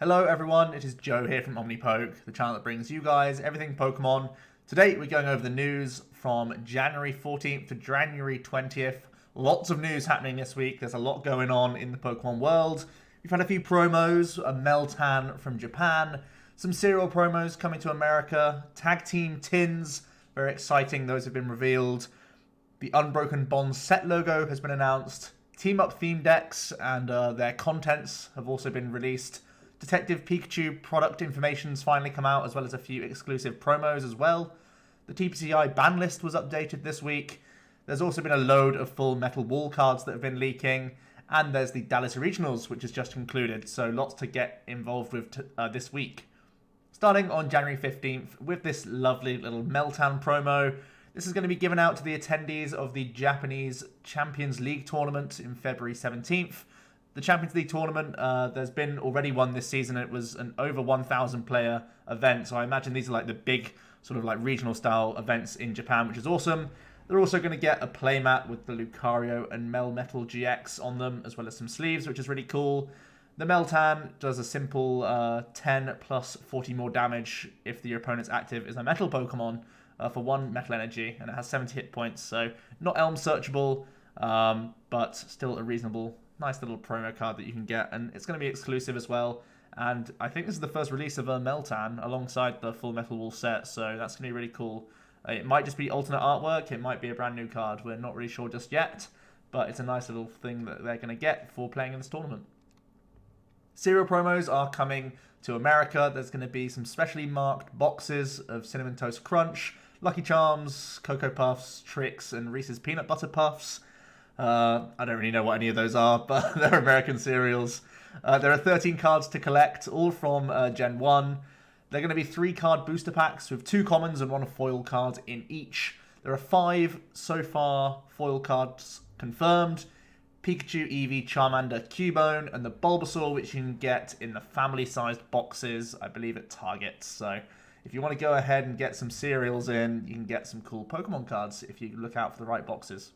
Hello everyone, it is Joe here from OmniPoke, the channel that brings you guys everything Pokemon. Today we're going over the news from January 14th to January 20th. Lots of news happening this week, there's a lot going on in the Pokemon world. We've had a few promos, a Meltan from Japan, some serial promos coming to America, tag team tins, very exciting, those have been revealed. The Unbroken Bonds set logo has been announced. Team Up theme decks and their contents have also been released. Detective Pikachu product information's finally come out, as well as a few exclusive promos as well. The TPC Banlist was updated this week. There's also been a load of full metal wall cards that have been leaking. And there's the Dallas Regionals, which has just concluded. So lots to get involved with this week. Starting on January 15th with this lovely little Meltan promo. This is going to be given out to the attendees of the Japanese Champions League tournament in February 17th. The Champions League tournament, there's been already one this season. It was an over 1,000 player event. So I imagine these are like the big sort of like regional style events in Japan, which is awesome. They're also going to get a playmat with the Lucario and Melmetal GX on them, as well as some sleeves, which is really cool. The Meltan does a simple 10 plus 40 more damage if your opponent's active is a metal Pokemon for 1 metal energy, and it has 70 hit points. So not Elm searchable, but still a reasonable nice little promo card that you can get, and it's going to be exclusive as well. And I think this is the first release of a Meltan alongside the full Metal Wall set, so that's going to be really cool. It might just be alternate artwork, it might be a brand new card, we're not really sure just yet, but it's a nice little thing that they're going to get for playing in this tournament. Serial promos are coming to America. There's going to be some specially marked boxes of Cinnamon Toast Crunch, Lucky Charms, Cocoa Puffs, Trix, and Reese's Peanut Butter Puffs. I don't really know what any of those are, but they're American cereals. There are 13 cards to collect, all from Gen 1. They're going to be 3 card booster packs with 2 commons and 1 foil card in each. There are 5 so far foil cards confirmed. Pikachu, Eevee, Charmander, Cubone, and the Bulbasaur, which you can get in the family-sized boxes, I believe at Target. So if you want to go ahead and get some cereals in, you can get some cool Pokemon cards if you look out for the right boxes.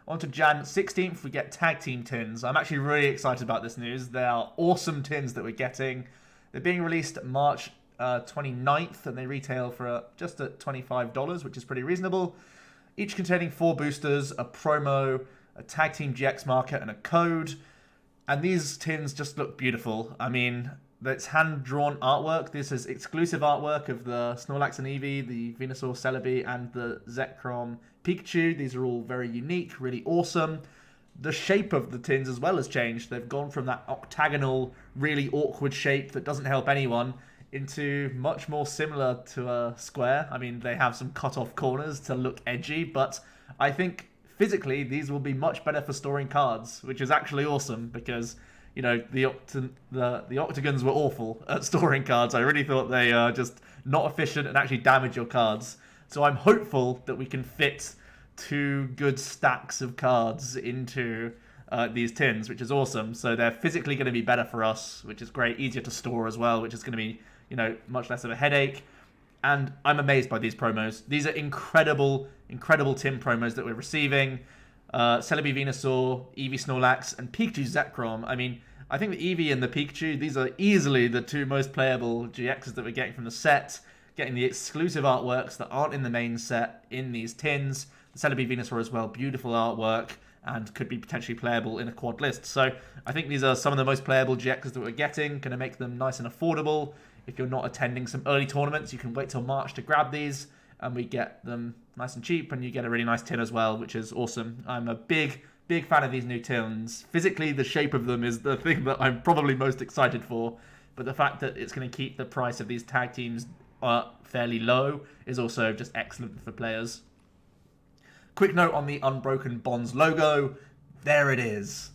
On to Jan 16th, we get tag team tins. I'm actually really excited about this news. They are awesome tins that we're getting. They're being released March 29th, and they retail for just at $25, which is pretty reasonable. Each containing 4 boosters, a promo, a tag team GX marker, and a code. And these tins just look beautiful. I mean, it's hand-drawn artwork. This is exclusive artwork of the Snorlax and Eevee, the Venusaur Celebi, and the Zekrom Pikachu. These are all very unique, really awesome. The shape of the tins as well has changed. They've gone from that octagonal, really awkward shape that doesn't help anyone into much more similar to a square. I mean, they have some cut-off corners to look edgy, but I think physically these will be much better for storing cards, which is actually awesome because, you know, the octagons were awful at storing cards. I really thought they are just not efficient and actually damage your cards. So I'm hopeful that we can fit 2 good stacks of cards into these tins, which is awesome. So they're physically going to be better for us, which is great. Easier to store as well, which is going to be, you know, much less of a headache. And I'm amazed by these promos. These are incredible, incredible tin promos that we're receiving. Celebi Venusaur, Eevee Snorlax, and Pikachu Zekrom. I mean, I think the Eevee and the Pikachu, these are easily the 2 most playable GXs that we're getting from the set. Getting the exclusive artworks that aren't in the main set in these tins. The Celebi Venusaur as well, beautiful artwork, and could be potentially playable in a quad list. So I think these are some of the most playable GXs that we're getting. Going to make them nice and affordable. If you're not attending some early tournaments, you can wait till March to grab these, and we get them nice and cheap, and you get a really nice tin as well, which is awesome. I'm a big fan of these new tins. Physically, the shape of them is the thing that I'm probably most excited for, but the fact that it's going to keep the price of these tag teams fairly low is also just excellent for players. Quick note on the Unbroken Bonds logo. There it is.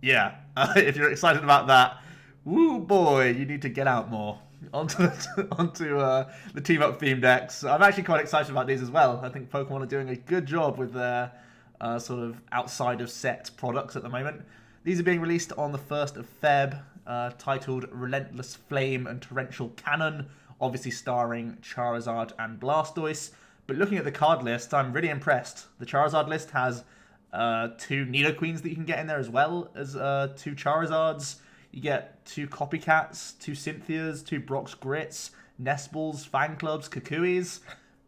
Yeah, if you're excited about that, woo boy, you need to get out more. Onto the Team Up theme decks. I'm actually quite excited about these as well. I think Pokemon are doing a good job with their sort of outside of set products at the moment. These are being released on the 1st of Feb, titled Relentless Flame and Torrential Cannon, obviously starring Charizard and Blastoise. But looking at the card list, I'm really impressed. The Charizard list has 2 Nidoqueens that you can get in there as well as 2 Charizards. You get 2 Copycats, 2 Cynthias, 2 Brock's Grits, Nestballs, Fan Clubs, Kukuis.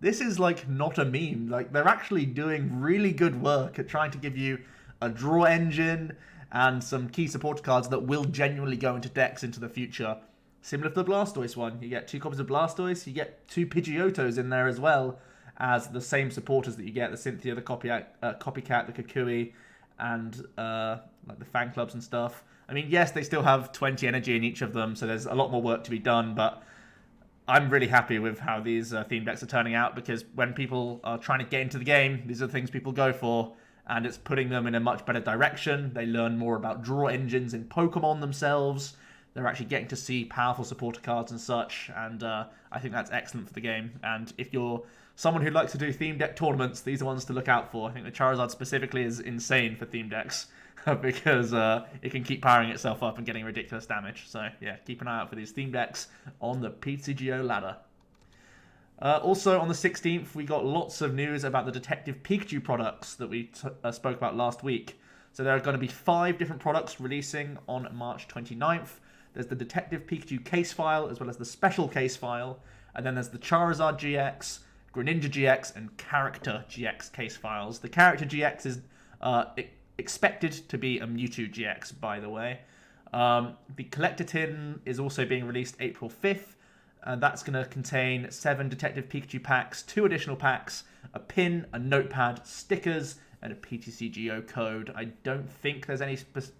This is like not a meme. Like, they're actually doing really good work at trying to give you a draw engine and some key support cards that will genuinely go into decks into the future. Similar to the Blastoise one, you get 2 copies of Blastoise, you get 2 Pidgeotos in there as well as the same supporters that you get, the Cynthia, the Copycat, the Kukui, and like the Fan Clubs and stuff. I mean, yes, they still have 20 energy in each of them, so there's a lot more work to be done, but I'm really happy with how these theme decks are turning out, because when people are trying to get into the game, these are the things people go for, and it's putting them in a much better direction. They learn more about draw engines in Pokemon themselves. They're actually getting to see powerful supporter cards and such, and I think that's excellent for the game. And if you're someone who likes to do theme deck tournaments, these are ones to look out for. I think the Charizard specifically is insane for theme decks, because it can keep powering itself up and getting ridiculous damage. So yeah, keep an eye out for these theme decks on the PCGO ladder. Also on the 16th, we got lots of news about the Detective Pikachu products that we spoke about last week. So there are going to be 5 different products releasing on March 29th. There's the Detective Pikachu case file, as well as the special case file, and then there's the Charizard GX, Greninja GX, and Character GX case files. The Character GX is expected to be a Mewtwo GX, by the way. The Collector Tin is also being released April 5th, and that's going to contain 7 Detective Pikachu packs, 2 additional packs, a pin, a notepad, stickers, and a PTCGO code. I don't think there's any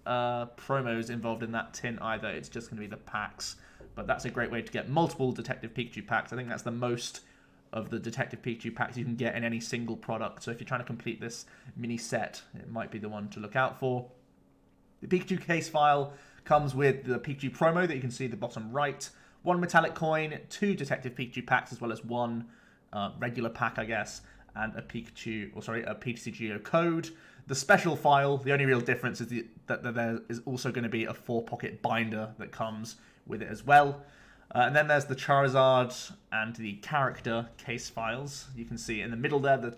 promos involved in that tin either. It's just going to be the packs. But that's a great way to get multiple Detective Pikachu packs. I think that's the most of the Detective Pikachu packs you can get in any single product. So if you're trying to complete this mini set, it might be the one to look out for. The Pikachu case file comes with the Pikachu promo that you can see at the bottom right. 1 metallic coin, 2 Detective Pikachu packs, as well as 1 regular pack, I guess, and a PTCGO code. The special file, the only real difference is that there is also going to be a 4-pocket binder that comes with it as well. And then there's the Charizard and the Character case files. You can see in the middle there the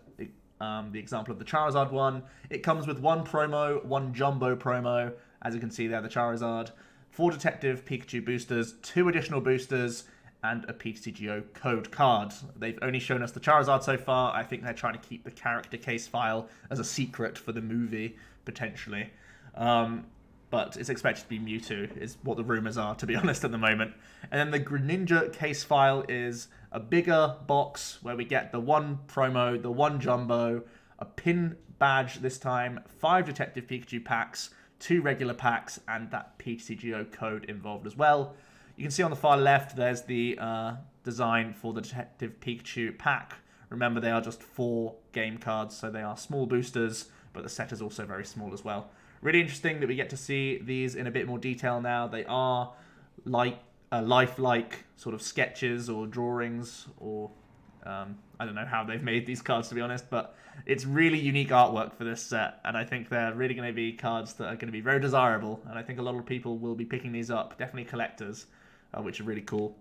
example of the Charizard one. It comes with 1 promo, 1 jumbo promo, as you can see there, the Charizard, 4 Detective Pikachu boosters, 2 additional boosters, and a PTCGO code card. They've only shown us the Charizard so far. I think they're trying to keep the Character case file as a secret for the movie, potentially. But it's expected to be Mewtwo, is what the rumors are, to be honest, at the moment. And then the Greninja case file is a bigger box where we get the 1 promo, the 1 jumbo, a pin badge this time, 5 Detective Pikachu packs, 2 regular packs, and that PTCGO code involved as well. You can see on the far left, there's the design for the Detective Pikachu pack. Remember, they are just 4 game cards, so they are small boosters, but the set is also very small as well. Really interesting that we get to see these in a bit more detail now. They are like lifelike sort of sketches or drawings, or I don't know how they've made these cards, to be honest, but it's really unique artwork for this set, and I think they're really going to be cards that are going to be very desirable, and I think a lot of people will be picking these up, definitely collectors, which are really cool.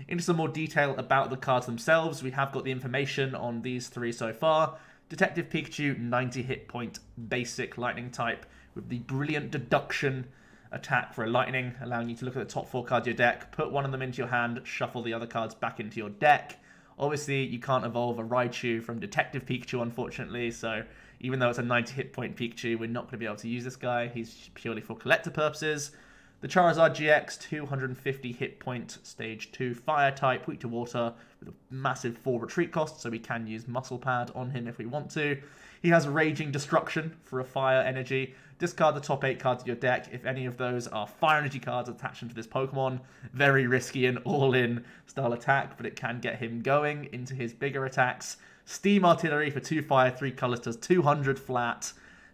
Into some more detail about the cards themselves, we have got the information on these 3 so far. Detective Pikachu, 90 hit point, basic lightning type, with the brilliant deduction attack for a lightning, allowing you to look at the top 4 cards of your deck, put one of them into your hand, shuffle the other cards back into your deck. Obviously, you can't evolve a Raichu from Detective Pikachu, unfortunately, so even though it's a 90 hit point Pikachu, we're not going to be able to use this guy. He's purely for collector purposes. The Charizard GX, 250 hit point, stage 2 fire type, weak to water, with a massive 4 retreat cost, so we can use Muscle Pad on him if we want to. He has Raging Destruction for a fire energy. Discard the top 8 cards of your deck. If any of those are fire energy cards attached to this Pokemon, very risky and all-in style attack, but it can get him going into his bigger attacks. Steam Artillery for 2 fire, 3 colorless does 200 flat,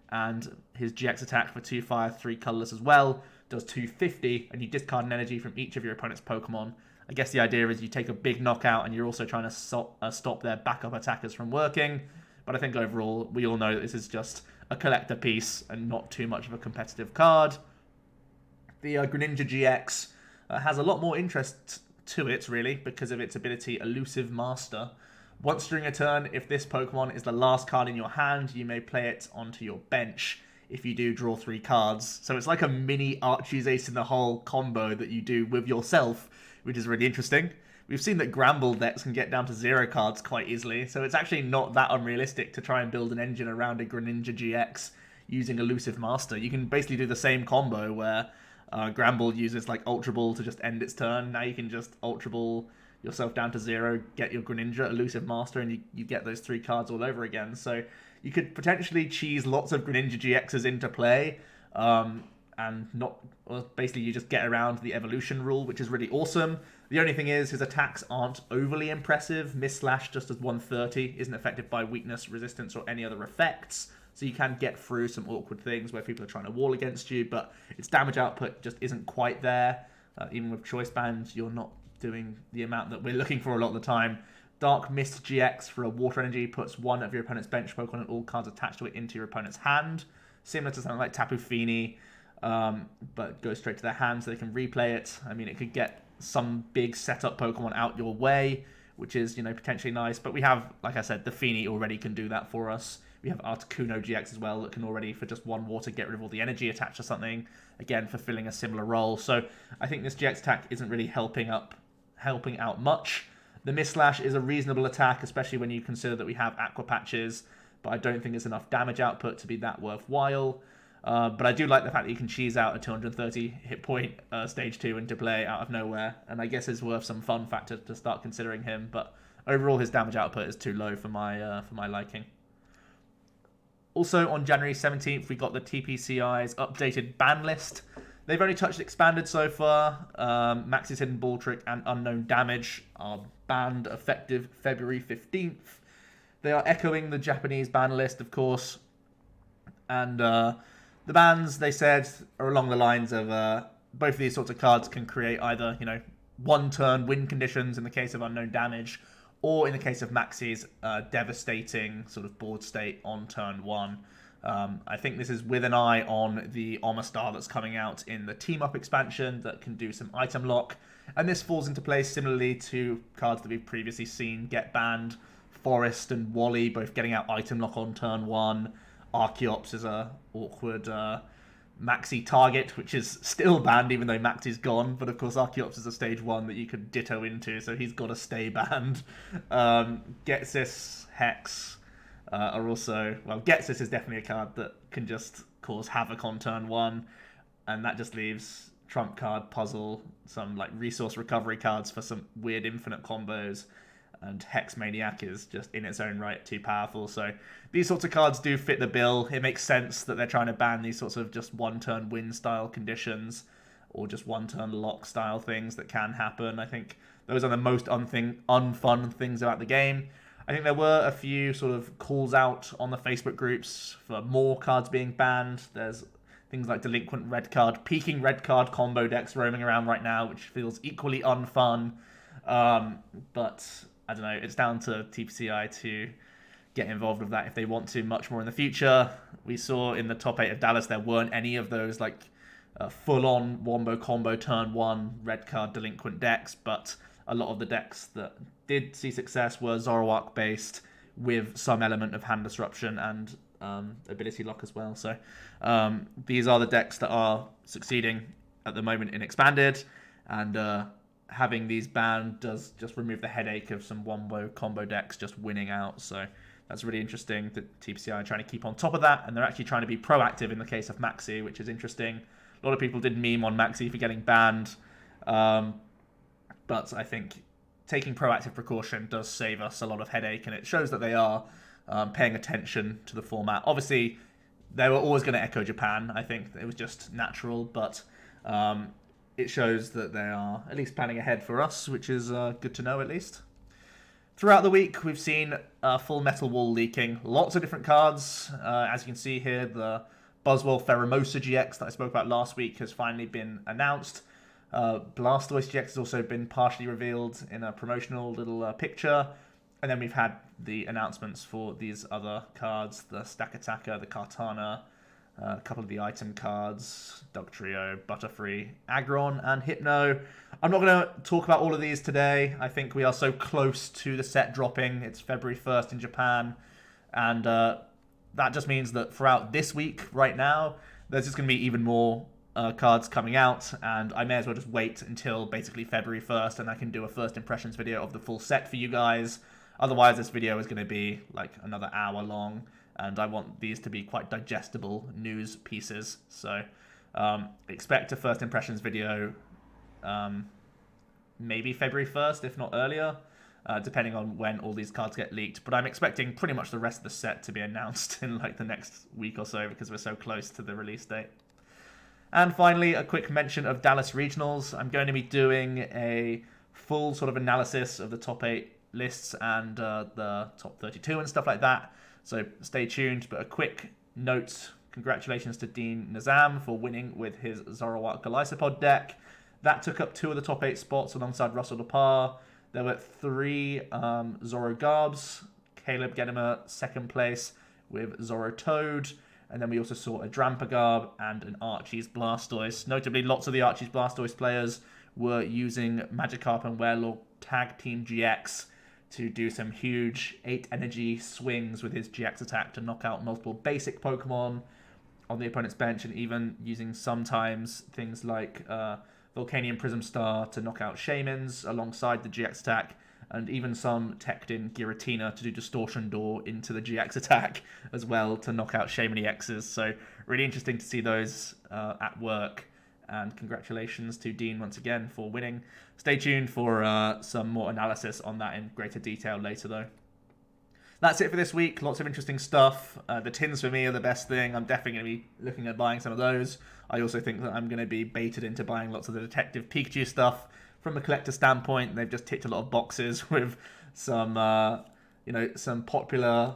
and his GX attack for 2 fire, 3 colorless as well does 250, and you discard an energy from each of your opponent's Pokemon. I guess the idea is you take a big knockout and you're also trying to stop their backup attackers from working. But I think overall, we all know that this is just a collector piece and not too much of a competitive card. The Greninja GX has a lot more interest to it, really, because of its ability Elusive Master. Once during a turn, if this Pokemon is the last card in your hand, you may play it onto your bench. if you do draw 3 cards. So it's like a mini Archie's Ace in the Hole combo that you do with yourself, which is really interesting. We've seen that Gramble decks can get down to 0 cards quite easily, so it's actually not that unrealistic to try and build an engine around a Greninja GX using Elusive Master. You can basically do the same combo where Gramble uses like Ultra Ball to just end its turn. Now you can just Ultra Ball yourself down to 0, get your Greninja, Elusive Master, and you get those 3 cards all over again. So you could potentially cheese lots of Greninja GXs into play, and not, well, basically you just get around the evolution rule, which is really awesome. The only thing is his attacks aren't overly impressive. Miss Slash just as 130 isn't affected by weakness, resistance, or any other effects. So you can get through some awkward things where people are trying to wall against you, but its damage output just isn't quite there. Even with choice bands, you're not doing the amount that we're looking for a lot of the time. Dark Mist GX for a water energy puts 1 of your opponent's bench Pokemon and all cards attached to it into your opponent's hand. Similar to something like Tapu Fini, but goes straight to their hand so they can replay it. I mean, it could get some big setup Pokemon out your way, which is, potentially nice. But we have, like I said, the Fini already can do that for us. We have Articuno GX as well that can already, for just 1 water, get rid of all the energy attached to something, again, fulfilling a similar role. So I think this GX attack isn't really helping out much. The Miss Slash is a reasonable attack, especially when you consider that we have Aqua Patches, but I don't think it's enough damage output to be that worthwhile. But I do like the fact that you can cheese out a 230 hit point stage 2 into play out of nowhere, and I guess it's worth some fun factor to start considering him. But overall, his damage output is too low for my liking. Also, on January 17th, we got the TPCI's updated ban list. They've only touched expanded so far. Max's Hidden Ball Trick and Unknown Damage are banned effective February 15th. They are echoing the Japanese ban list, of course. And the bans, they said, are along the lines of both of these sorts of cards can create either, 1-turn win conditions in the case of Unknown Damage, or in the case of Maxi's, devastating sort of board state on turn 1. I think this is with an eye on the Omastar that's coming out in the Team Up expansion that can do some item lock. And this falls into place similarly to cards that we've previously seen get banned. Forest and Wally both getting out item lock on turn 1. Archeops is a awkward Maxi target, which is still banned even though Maxi's gone. But of course Archeops is a stage 1 that you could ditto into, so he's got to stay banned. Getsis, Hex are also... Well, Getsis is definitely a card that can just cause havoc on turn 1. And that just leaves Trump Card, Puzzle, some like resource recovery cards for some weird infinite combos. And Hex Maniac is just in its own right too powerful. So these sorts of cards do fit the bill. It makes sense that they're trying to ban these sorts of just 1-turn win style conditions or just 1-turn lock style things that can happen. I think those are the most unfun things about the game. I think there were a few sort of calls out on the Facebook groups for more cards being banned. There's things like Delinquent Red Card, Peaking Red Card combo decks roaming around right now, which feels equally unfun. But I don't know, it's down to TPCI to get involved with that if they want to much more in the future. We saw in the top 8 of Dallas there weren't any of those like full-on wombo combo turn 1 red card delinquent decks, but a lot of the decks that did see success were Zoroark based with some element of hand disruption and ability lock as well. So these are the decks that are succeeding at the moment in expanded, and having these banned does just remove the headache of some wombo combo decks just winning out. So that's really interesting that TPCI are trying to keep on top of that, and they're actually trying to be proactive in the case of Maxi, which is interesting. A lot of people did meme on Maxi for getting banned, but I think taking proactive precaution does save us a lot of headache, and it shows that they are paying attention to the format. Obviously, they were always going to echo Japan. I think it was just natural, but it shows that they are at least planning ahead for us, which is good to know at least. Throughout the week, we've seen Full Metal Wall leaking. Lots of different cards. As you can see here, the Buzzwole Pheromosa GX that I spoke about last week has finally been announced. Blastoise GX has also been partially revealed in a promotional little picture. And then we've had the announcements for these other cards, the Stack Attacker, the Kartana, a couple of the item cards, Dugtrio, Butterfree, Aggron, and Hypno. I'm not going to talk about all of these today. I think we are so close to the set dropping. It's February 1st in Japan. And that just means that throughout this week, right now, there's just going to be even more cards coming out, and I may as well just wait until basically February 1st, and I can do a first impressions video of the full set for you guys. Otherwise, this video is going to be like another hour long, and I want these to be quite digestible news pieces. So expect a first impressions video maybe February 1st, if not earlier, depending on when all these cards get leaked. But I'm expecting pretty much the rest of the set to be announced in like the next week or so, because we're so close to the release date. And finally, a quick mention of Dallas Regionals. I'm going to be doing a full sort of analysis of the top 8 lists and the top 32 and stuff like that. So stay tuned. But a quick note, congratulations to Dean Nizam for winning with his Zoroark Golisopod deck. That took up 2 of the top 8 spots alongside Russell Lepar. There were 3 Zoro Garbs, Caleb Gedimer second place with Zoro Toad. And then we also saw a Drampagarb and an Archie's Blastoise. Notably, lots of the Archie's Blastoise players were using Magikarp and Werelord Tag Team GX to do some huge 8 energy swings with his GX attack to knock out multiple basic Pokemon on the opponent's bench, and even using sometimes things like Volcanion Prism Star to knock out Shaymins alongside the GX attack, and even some teched in Giratina to do Distortion Door into the GX attack as well to knock out Shaymin EXs. So really interesting to see those at work. And congratulations to Dean once again for winning. Stay tuned for some more analysis on that in greater detail later though. That's it for this week. Lots of interesting stuff. The tins for me are the best thing. I'm definitely going to be looking at buying some of those. I also think that I'm going to be baited into buying lots of the Detective Pikachu stuff. From a collector standpoint, they've just ticked a lot of boxes with some, some popular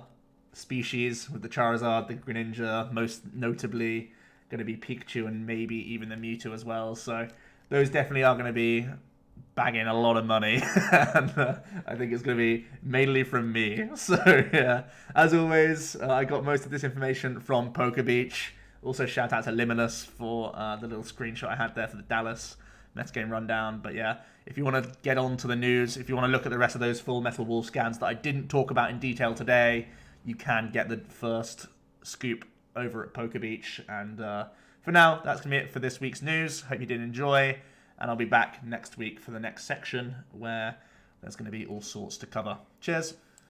species with the Charizard, the Greninja, most notably going to be Pikachu and maybe even the Mewtwo as well. So those definitely are going to be bagging a lot of money, and I think it's going to be mainly from me. So yeah, as always, I got most of this information from Poker Beach. Also shout out to Liminus for the little screenshot I had there for the Dallas Mets game rundown. But yeah, if you want to get on to the news, if you want to look at the rest of those full Metal Wolf scans that I didn't talk about in detail today, you can get the first scoop over at Poker Beach. And for now, that's going to be it for this week's news. Hope you did enjoy, and I'll be back next week for the next section where there's going to be all sorts to cover. Cheers.